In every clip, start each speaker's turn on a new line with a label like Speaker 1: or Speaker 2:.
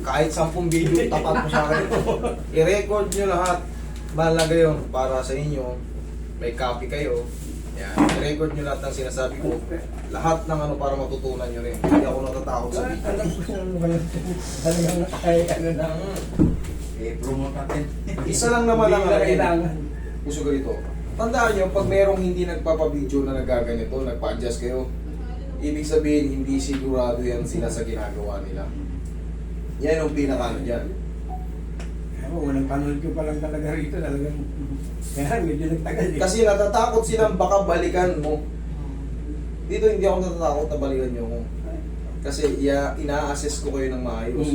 Speaker 1: Kahit 10 video tapat mo sa akin. I-record nyo lahat. Mahalaga yun para sa inyo. May copy kayo. Yan. I-record nyo lahat ng sinasabi ko. Lahat ng ano para matutunan nyo rin. Hindi ako natatakot sa video.
Speaker 2: Alam ko na naman yun. Talagang ay ano na.
Speaker 3: Promote natin.
Speaker 1: Isa lang naman ang
Speaker 2: Hindi na kailangan.
Speaker 1: gusto ko dito. Tandaan nyo, pag merong hindi nagpapa-video na nagaganito, nagpa-adjust kayo, ibig sabihin, hindi sigurado yan sila sa ginagawa nila. Yan ang pinaka-ano dyan.
Speaker 2: Ako, walang panood ko pa lang talaga rito. Talagang, kaya medyo nagtagal eh.
Speaker 1: Kasi natatakot silang baka balikan mo. Dito hindi ako natatakot na balikan nyo ko. Kasi ina-assess ko kayo ng maayos.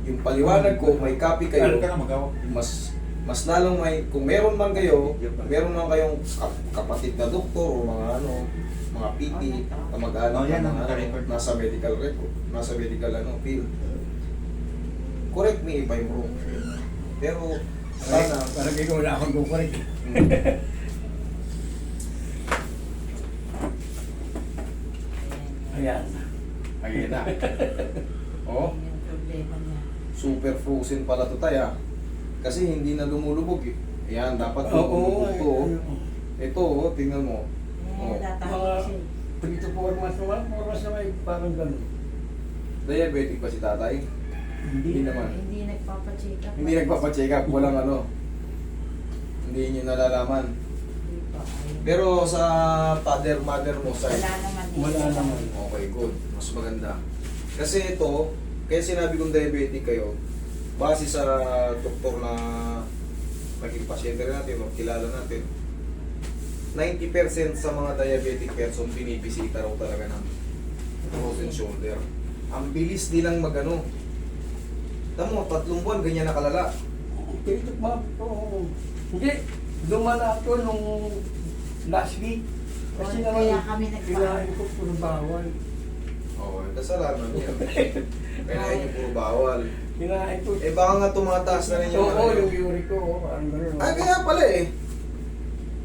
Speaker 1: Yung paliwanag ko, may copy kayo.
Speaker 3: Ano ka na magawa?
Speaker 1: Mas lalong may, kung meron man kayo, meron man kayong kapatid na doktor o mga ano, mga PT, kamag-anak
Speaker 3: yan
Speaker 1: na
Speaker 3: ang
Speaker 1: mga
Speaker 3: naka-record.
Speaker 1: nasa medical record, nasa medical ano, field. Correct me if I'm wrong. Pero, sana,
Speaker 2: Parang ikaw wala akong kukurik. Ayan.
Speaker 1: ayun na. Oh,
Speaker 4: Yung problema niya.
Speaker 1: super frozen pala to tayo. Kasi hindi na lumulubog eh. Ayan, dapat lumulubog to. Oh. Ito, oh, tingnan mo. Oh.
Speaker 4: Tatawag siya.
Speaker 2: 3 to 4 months naman, 4 months naman, parang gano'n.
Speaker 1: Diabetic ba si tatay? Hindi naman.
Speaker 4: Hindi nagpapacheck up.
Speaker 1: Hindi nagpapacheck up, walang ano. Hindi nyo nalalaman.
Speaker 4: Hindi pa. Ayun.
Speaker 1: Pero sa father, mother mo side,
Speaker 4: Wala naman. eh.
Speaker 2: Wala naman.
Speaker 1: okay, good. Mas maganda. Kasi ito, kaya sinabi kong diabetic kayo, base sa doktor na naging pasyente rin natin, kilala natin, 90% sa mga diabetic person, binibisita raw talaga ng frozen shoulder. Ang bilis nilang magano. Tamo, 3 buwan, ganyan nakalala.
Speaker 2: Ito pa, hindi, dumala ako nung last week. Kasi
Speaker 4: Kaya
Speaker 2: naman,
Speaker 4: kami nagpa-
Speaker 2: kailangan ko puro bawal.
Speaker 1: Oo, kasalanan niya. Kailangan niyo puro bawal.
Speaker 2: Kinain ko.
Speaker 1: Eh baka nga tumataas na rin yung
Speaker 2: Oo,
Speaker 1: ano.
Speaker 2: yung uric ko, parang gano'n.
Speaker 1: Ay, kaya pala eh.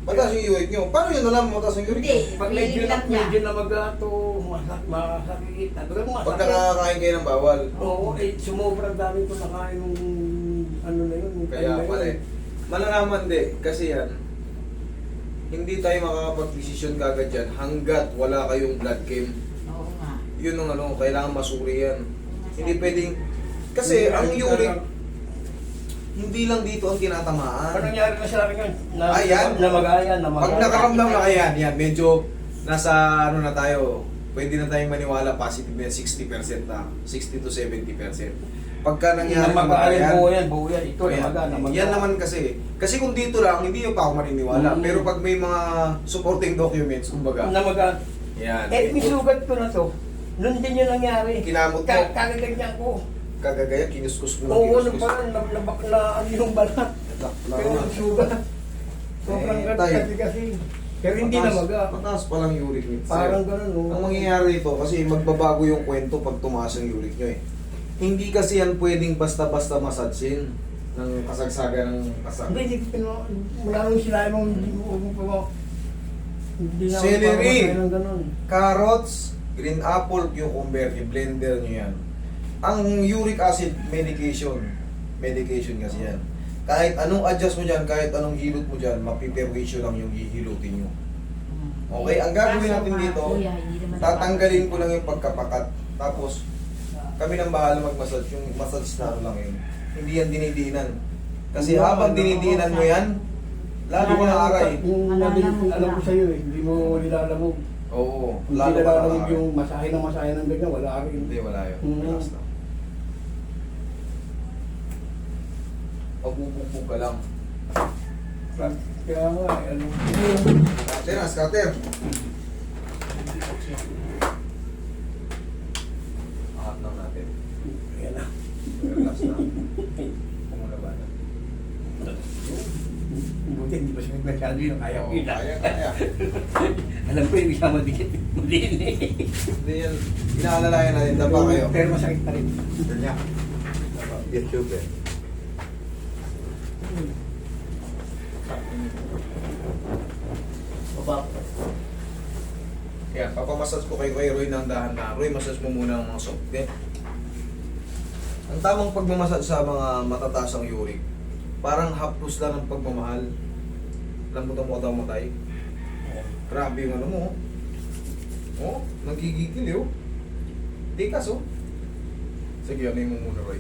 Speaker 1: Mataas yung uric nyo. Paano yun alam mataas yung uric nyo?
Speaker 4: Hindi.
Speaker 2: Pag medyo na,
Speaker 4: Iilat niya.
Speaker 2: medyo na magato, masakit. Talagang
Speaker 1: Pag
Speaker 2: masakit.
Speaker 1: nakakain kayo ng bawal.
Speaker 2: Oo, eh, sumubrang dami ko nakain nung ano na yun. yung
Speaker 1: Kaya
Speaker 2: ano na
Speaker 1: pala
Speaker 2: yun.
Speaker 1: eh. Malalaman di. Kasi yan, hindi tayo makakapag-desisyon kagad yan hanggat wala kayong blood chem.
Speaker 4: Oo nga.
Speaker 1: Yun ang ano, kailangan masuri yan. Hindi pwedeng, kasi ang uric, hindi lang dito ang
Speaker 2: Ano
Speaker 1: tinatamaan.
Speaker 2: nangyari na sa akin yun?
Speaker 1: Ayan.
Speaker 2: Namagayan,
Speaker 1: Pag nakaramdam na kayan, yan, medyo nasa ano na tayo, pwede na tayong maniwala positive na 60% na, 60 to 70%. Pagka nangyari
Speaker 2: Namagayan,
Speaker 1: yan,
Speaker 2: buo yan. Ito,
Speaker 1: yan,
Speaker 2: namaga.
Speaker 1: yan naman kasi kung dito lang, hindi yung pa ako maniniwala. Pero pag may mga supporting documents, kumbaga,
Speaker 2: Namaga.
Speaker 1: yan.
Speaker 2: Eh, misugat ko na to. Noon din yun nangyari.
Speaker 1: Kinamot mo,
Speaker 2: Kagagagyan ko.
Speaker 1: kagagaya, kinuskus mo
Speaker 2: Oo, ano
Speaker 1: kinuskus.
Speaker 2: pa, nabaklaan yung balat. Pero nagsugat. Sobrang
Speaker 1: Eh, tayo.
Speaker 2: kasi. Pero hindi
Speaker 1: Mataas-
Speaker 2: namaga.
Speaker 1: Mataas pa lang uric nyo.
Speaker 2: Parang ganun, no?
Speaker 1: Ang mangyayari ito, kasi magbabago yung kwento pag tumaas ang uric nyo eh. Hindi kasi yan pwedeng basta-basta masadsin ng kasagsagan ng kasag.
Speaker 2: Hindi ko mula nung sila mong hindi na ako
Speaker 1: Celery.
Speaker 2: papapakain ng ganun.
Speaker 1: Carrots, green apple, cucumber, i-blender nyo yan. Ang uric acid medication kasi yan. Kahit anong adjust mo dyan, kahit anong hilot mo dyan, mapiperwisyo lang yung hihilutin nyo. Okay, ang gagawin natin dito, tatanggalin ko lang yung pagkapakat. Tapos, kami nang bahala mag-massage. Yung massage na ano lang yun. Hindi yan dinidinan. Kasi habang dinidinan mo yan, lalo ko na aray.
Speaker 2: Yung alam ko sa'yo eh, hindi mo nilalamog.
Speaker 1: Oo,
Speaker 2: Hindi
Speaker 1: lalo ka na
Speaker 2: nilalamog
Speaker 1: aray.
Speaker 2: yung masahe ng ganyan, wala rin.
Speaker 1: Hindi, wala yun. Relax lang. Magbubugbog ka lang.
Speaker 2: Kaya nga, ano.
Speaker 1: Scatter na, scatter. Angat lang natin.
Speaker 2: Ayan na.
Speaker 1: Relax lang. Kumula ba na?
Speaker 2: Buti, hindi pa siya nagmasyado yung kaya ko yun.
Speaker 1: Kaya.
Speaker 2: Alam ko, hindi siya madikit. Madiin eh.
Speaker 1: Hindi yan. Inaalalayan natin. Daba kayo.
Speaker 2: Pero masakit pa rin.
Speaker 1: Ganyan. YouTube eh. Baba. Yan, papamassage ko kay Roy ng dahan-dahan. Roy, massage mo muna ang mga soft. Okay? Ang tamang pagmamasad sa mga matataas ang uric, parang haplos lang ng pagmamahal. Lambutan mo daw matay. Grabe yung ano mo. Oh, nagigigil eh, oh. Tikas, oh. Sige, ano mo muna, Roy.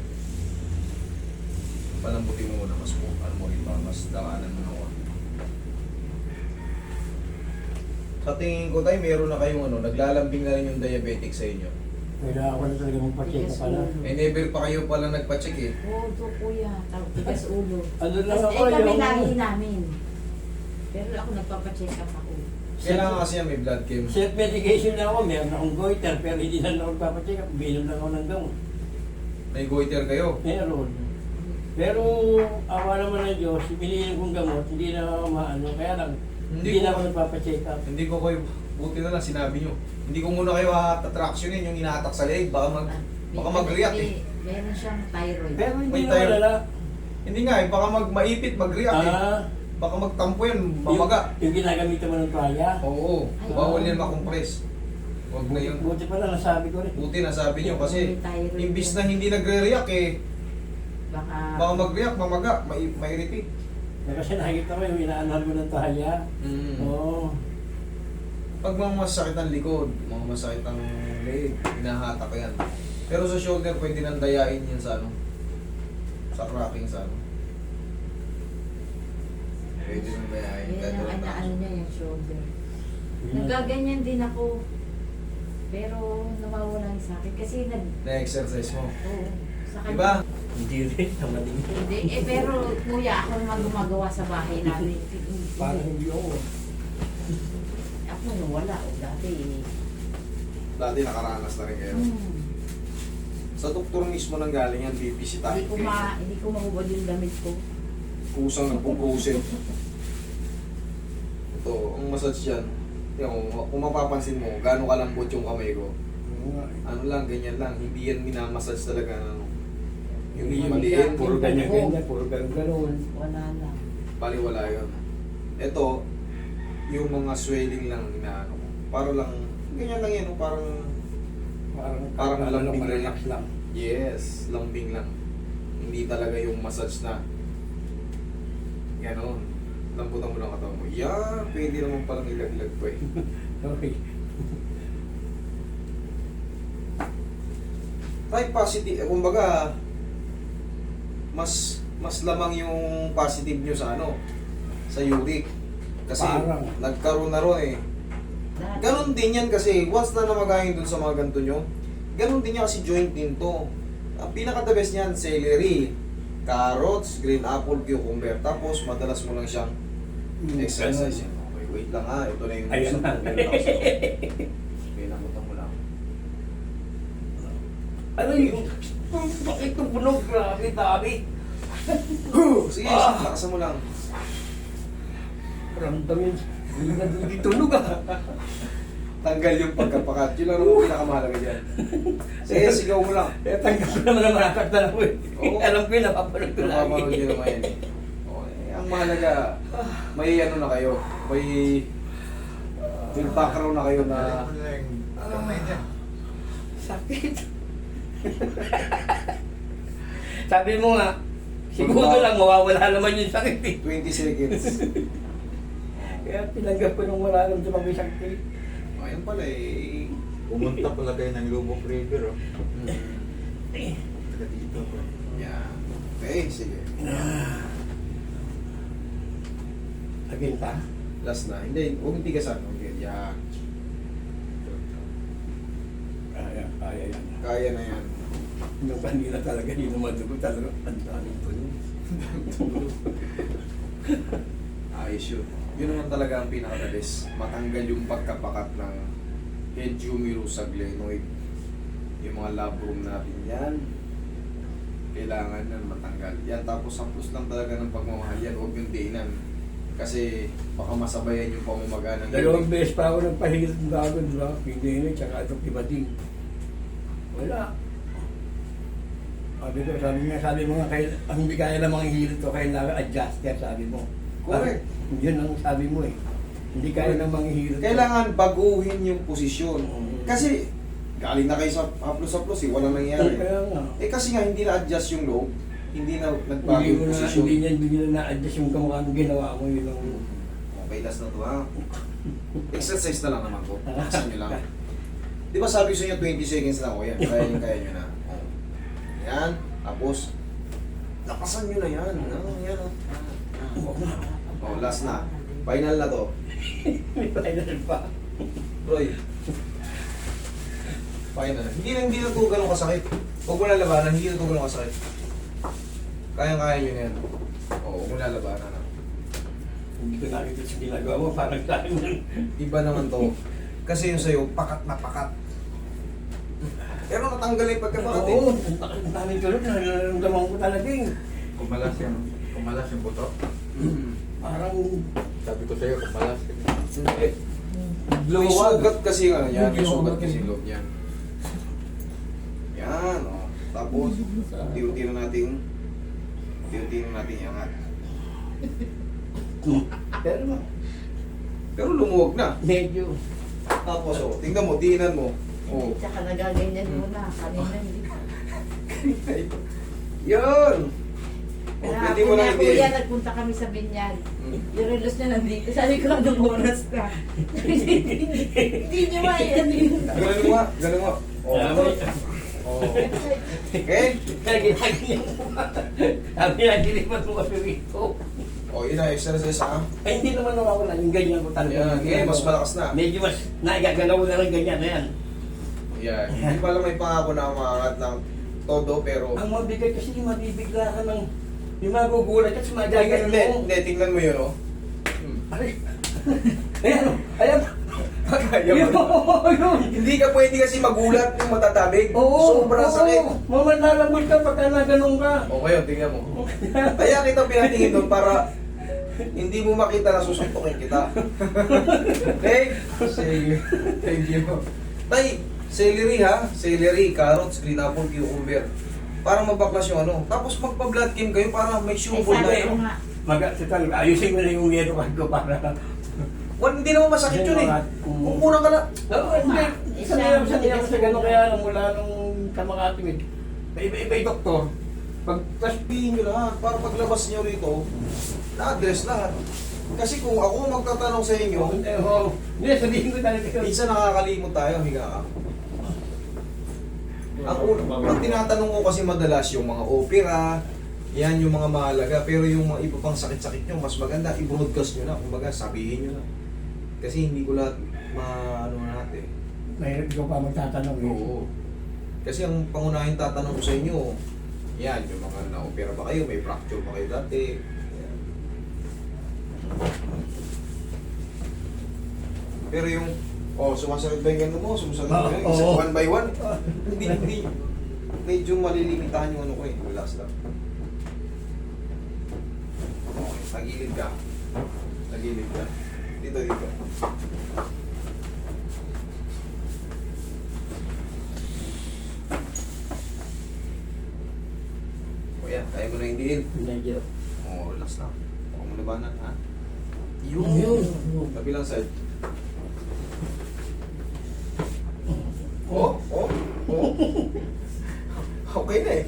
Speaker 1: Palambutin mo muna, mas ano mo rin pa, mas daanan mo na ako. Sa tingin ko tayo, meron na kayong ano, naglalambing na rin yung diabetic sa inyo.
Speaker 2: Kailangan ko na talaga magpa-check up pala.
Speaker 1: Eh, never pa kayo pala nagpa-check eh.
Speaker 4: Oo, ito kuya. Tigas ulo.
Speaker 2: Ano lang
Speaker 4: Kasi
Speaker 2: ako
Speaker 4: kami
Speaker 2: yung...
Speaker 4: lagi namin. Pero ako nagpapacheck up ako.
Speaker 1: Kailangan kasi yan, may blood chem.
Speaker 2: Self-medication na ako, meron akong goiter, pero hindi na ako magpapacheck up. Binom lang ako ng gamot.
Speaker 1: May goiter kayo.
Speaker 2: Meron. Pero awa naman ng Diyos, piliin kong gamot, hindi na ako maano, kaya lang,
Speaker 1: Hindi
Speaker 2: hindi
Speaker 1: ko-
Speaker 2: na ako nagpapacheck up.
Speaker 1: Hindi ko kayo, buti na lang sinabi nyo. Hindi ko muna kayo attractionin yung inahatak sa leg. Baka mag-react eh.
Speaker 4: Meron siyang thyroid.
Speaker 2: Pero hindi
Speaker 1: May
Speaker 2: na
Speaker 1: tayo-
Speaker 2: malala.
Speaker 1: Hindi nga eh, baka maipit, mag-react eh. Baka magtampo yan, mamaga.
Speaker 2: Yung ginagamitan mo ng toalya.
Speaker 1: Oo,
Speaker 4: Ay,
Speaker 1: bawal
Speaker 4: oo.
Speaker 1: yan makompress. Huwag na yun.
Speaker 2: Buti pala nasabi ko rin.
Speaker 1: Buti na sabi nyo kasi
Speaker 4: May thyroid
Speaker 1: imbis
Speaker 4: yan.
Speaker 1: na hindi nagre-react eh, baka
Speaker 4: Baka
Speaker 1: mag-react, mamaga, ma-irritate.
Speaker 2: Kasi nakikita ko yung inaanal mo ng toalya.
Speaker 1: Mm.
Speaker 2: Oo.
Speaker 1: Pag mga masakit ang likod, mga masakit ang leg, hinahatak ko yan. Pero sa shoulder, pwede nang dayain yan sa ano, sa cracking sa ano. Pwede nang dayain.
Speaker 4: yan
Speaker 1: kahit
Speaker 4: ang
Speaker 1: walang
Speaker 4: ano
Speaker 1: taas.
Speaker 4: niya yung shoulder.
Speaker 2: Yun.
Speaker 4: Nagaganyan din ako. Pero nawawala yung sakit. Kasi
Speaker 1: Na-exercise mo.
Speaker 4: oo, sa kanya.
Speaker 1: Diba?
Speaker 2: Hindi rin, naman
Speaker 4: Hindi. Pero kuya, ako naman gumagawa sa bahay namin.
Speaker 2: Parang hindi ako.
Speaker 4: Ako nawala. O dati
Speaker 1: Dati nakaranas na rin kayo.
Speaker 4: Hmm.
Speaker 1: Sa doktor mismo nang galing yan,
Speaker 4: Hindi
Speaker 1: bibisitahin
Speaker 4: ko hindi ko mahubad yung damit ko.
Speaker 1: Kusang nagpupusin. Ito, ang massage yan. Yung, kung mapapansin mo, gaano kalambot yung kamay ko.
Speaker 2: Oo nga eh.
Speaker 1: Ano lang, ganyan lang. Hindi yan minamassage talaga. Ano. Yung
Speaker 2: Hindi
Speaker 1: maliit,
Speaker 2: Puro ganyan-ganyan, puro ganun-ganun.
Speaker 4: Wala na.
Speaker 1: baliwala yun. Ito, yung mga swelling lang inaano ko. Para lang, ganyan lang yan. Parang, Parang lambing lang.
Speaker 2: relax lang.
Speaker 1: yes, lambing lang. Hindi talaga yung massage na ganon. Lambutan mo lang katawan mo. Yan, pwede naman palang ilag-ilag pa eh.
Speaker 2: Okay.
Speaker 1: Type positive, kumbaga, mas lamang yung positive nyo sa ano, sa uric. Kasi
Speaker 2: Parang.
Speaker 1: nagkaroon na ron eh.
Speaker 4: Dati,
Speaker 1: Ganon din yan kasi once na namagayin dun sa mga ganito nyo, ganon din yan kasi joint din to. Ang pinaka-the best niyan, celery, carrots, green apple, cucumber. Tapos madalas mo lang siyang exercise. Okay, wait lang ha, ito na yung
Speaker 2: Ayun na.
Speaker 1: Okay, namutan mo lang.
Speaker 2: Ano yung... Bakit ito bunog? Grabe, dami.
Speaker 1: Sige,
Speaker 2: Ah!
Speaker 1: lakasan mo lang.
Speaker 2: Ramdamin. Hindi na hindi tunog ah.
Speaker 1: Tanggal yung pagkapakat. Yun lang ang pinakamahalaga dyan. Sige, sigaw mo lang.
Speaker 2: Eh, tanggal ko naman ang makakakta ako eh.
Speaker 1: Oo.
Speaker 2: Alam ko yun, napapanood ko
Speaker 1: Napapanood
Speaker 2: lagi.
Speaker 1: nyo naman yan eh. Okay. Ang mahalaga, may ano na kayo, may background na kayo na
Speaker 2: Sakit. Sabi mo nga, siguro lang mawawala naman yung sakit eh.
Speaker 1: 20 seconds.
Speaker 2: Kaya tinanggap ko nung wala naman sa mga sakit.
Speaker 1: Ayun pala eh.
Speaker 3: Pumunta pala kayo ng Lubok River, oh.
Speaker 2: Eh,
Speaker 3: Taga dito, bro.
Speaker 1: Yan. Okay, sige.
Speaker 2: Again pa?
Speaker 1: Last na. Hindi, huwag yung tigasan. Okay, yan.
Speaker 2: Kaya yan.
Speaker 1: Kaya na yan.
Speaker 2: Yung kanina talaga, yun naman dugo talaga. Ang daming tunog.
Speaker 1: Ayos yun. Yun naman talaga ang pinaka-best. Matanggal yung pagkapakat ng head humerus sa glenoid. Yung mga labrum natin yan. Kailangan yan matanggal. Yan, tapos ang plus lang talaga ng pagmamahal yan. Huwag yung diinan. Kasi baka masabayan yung pamamaga ng
Speaker 2: Dalawang beses pa ako nagpahilot ng bago, di ba? Pinili, tsaka itong tibating. Wala. Sabi mo nga, ang hindi kaya namang ihilot ko, kailangan adjuster, sabi mo.
Speaker 1: Correct.
Speaker 2: Yun ang sabi mo eh. Hindi kaya namang ihilot ko.
Speaker 1: Kailangan baguhin yung posisyon.
Speaker 2: Mm.
Speaker 1: Kasi galing na kayo sa haplos-haplos eh, walang nangyayari.
Speaker 2: Kaya nga.
Speaker 1: Eh kasi nga hindi na-adjust yung loob, hindi na nagbago
Speaker 2: Hindi
Speaker 1: yung
Speaker 2: mo na,
Speaker 1: posisyon.
Speaker 2: hindi na na-adjust yung kamukha ng ginawa mo yun.
Speaker 1: Okay, last na to ha. Exercise na lang naman po. Lakasan nyo lang. Di ba sabi ko sa inyo 20 seconds lang o yan, kaya nyo na. Oh. Yan, tapos lakasan nyo na yan. Yan o. Oh, last na. Final na to.
Speaker 2: May final pa.
Speaker 1: Roy. Final. Hindi na to ganun kasakit. Huwag mo lalabanan, hindi na to ganun kasakit. Kayang-kaya nyo na yan. Oo, huwag mo lalabanan.
Speaker 2: Hindi ko nakikita sa ginagawa mo, parang sa akin yan.
Speaker 1: Iba naman to. Kasi yung sa'yo, pakat na pakat. Pero natanggal yung pagkapakat eh.
Speaker 2: Oo, ang daming tulog, nararamdaman ko talaga eh.
Speaker 3: Kumalas yung buto.
Speaker 2: Parang
Speaker 3: Sabi ko sa'yo, kumalas.
Speaker 1: May sugat kasi yung ano yan, may
Speaker 2: Yung
Speaker 1: sugat
Speaker 2: sugat
Speaker 1: kasi
Speaker 2: eh.
Speaker 1: yung loob yan. Yan, o. Tapos, tiyo-tiyo natin iangat. Pero lumuwag na.
Speaker 2: medyo.
Speaker 1: Tapos, o, tingnan mo, diinan mo. O,
Speaker 4: Tsaka nagaganyan muna. Kanina hindi.
Speaker 1: yan! O,
Speaker 4: Kaya
Speaker 1: pwede
Speaker 4: ako
Speaker 1: mo
Speaker 4: na
Speaker 1: lang
Speaker 4: kuya,
Speaker 1: i-diin.
Speaker 4: nagpunta kami sa Binyag.
Speaker 1: Hmm.
Speaker 4: Yung relos niya nandito. Sabi ko, anong oras na? Hindi niya maiyanin.
Speaker 1: Ganun mo nga, ganun mo. O, ano? O, okay?
Speaker 2: Kaya ginagawa mo pa. Sabi na, dilipat mo kami rito.
Speaker 1: O, yun na, exercise ha.
Speaker 2: Ay, hindi naman nawawala yung ganyan ko talaga.
Speaker 1: Yan, mas malakas na.
Speaker 2: Medyo mas nagagalaw na lang ganyan na yan.
Speaker 1: Yan. Hindi pa lang may pangako na maangat ng todo, pero...
Speaker 2: Ang mabigat kasi mabibigla ka ng yung magugulat at magagano
Speaker 1: Hindi,
Speaker 2: mo.
Speaker 1: hindi, tingnan mo yun, o.
Speaker 2: Ay, ayan, ayan.
Speaker 1: Kaya mo na. Hindi ka pwede kasi magulat yung matatabig.
Speaker 2: Oo,
Speaker 1: Sobrang sakit.
Speaker 2: Mamalalambot ka pagka naganong ka.
Speaker 1: O ngayon, tingnan mo. Kaya kita pinatingin doon para hindi mo makita na susuntukin kita. Okay? Sige. Thank you. Tay, celery ha? Celery, carrots, green apple, cucumber. Para mabaklas yung ano. Tapos magpa-blood chem kayo para may
Speaker 4: Ay,
Speaker 1: sure
Speaker 4: sabi
Speaker 1: na
Speaker 4: ko
Speaker 1: yun.
Speaker 4: nga.
Speaker 2: Ayusin mo na yung yero card ko para...
Speaker 1: Hindi naman masakit yun eh. Kung kurang ka na.
Speaker 2: No, hindi. Sanay ako sa gano'n kaya mula nung kamakatimid. Iba yung doktor.
Speaker 1: Pag sabihin nyo lahat, para paglabas nyo rito, na-address lahat. Kasi kung ako magtatanong sa inyo,
Speaker 2: Hindi, sabihin ko talaga yun.
Speaker 1: minsan nakakalimot tayo, higa ka. Ang tinatanong ko kasi madalas yung mga opera, yan yung mga mahalaga, pero yung mga iba pang sakit-sakit nyo, mas maganda, i-broadcast nyo na, kumbaga sabihin nyo na. Kasi hindi ko lahat ano natin.
Speaker 2: Mahirap ikaw pa magtatanong eh.
Speaker 1: Oo. Kasi ang pangunahing tatanong ko sa inyo, yan, yung mga na-opera ba kayo, may fracture ba kayo dati. Yan. Pero yung, sumasakit ba yung gano'n mo? Sumasakit ba yung isa,
Speaker 2: Oo.
Speaker 1: one by one? Hindi. Medyo malilimitahan yung ano ko eh. Relax lang. Okay, tagilid ka. Tagilid ka. Dito. O yan, kaya mo na hindiin.
Speaker 2: Medyo.
Speaker 1: Relax lang. Huwag mo labanan, ha?
Speaker 2: Yun.
Speaker 1: Kabilang side. Oh. Okay na eh.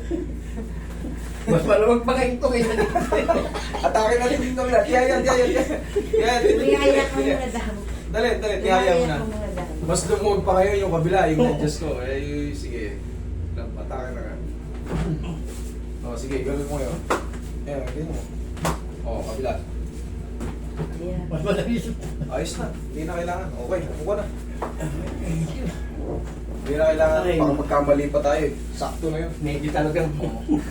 Speaker 2: Mas malamag pa kayo ito kayo.
Speaker 1: Atake natin dito kabila. Tiyayan.
Speaker 4: Mayaya ka muna daw.
Speaker 1: Dali, tihaya mo na.
Speaker 4: Mayaya ka muna daw.
Speaker 1: Mas lumuwag pa kayo yung kabila, yung adjust ko. Sige. Atake na ka. Sige, gawin mo yun. Ayan, gawin mo. Kabila.
Speaker 4: Ayan.
Speaker 2: Mas madali siya.
Speaker 1: Ayos na. Hindi na kailangan. Okay, upo na. Hindi na kailangan. Baka magkamali pa tayo. Sakto na yun.
Speaker 2: Medyo talagang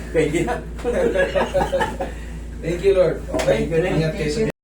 Speaker 2: pwede na.
Speaker 1: Thank you, Lord. Okay,
Speaker 2: Thank you, Lord.
Speaker 1: ingat kayo sa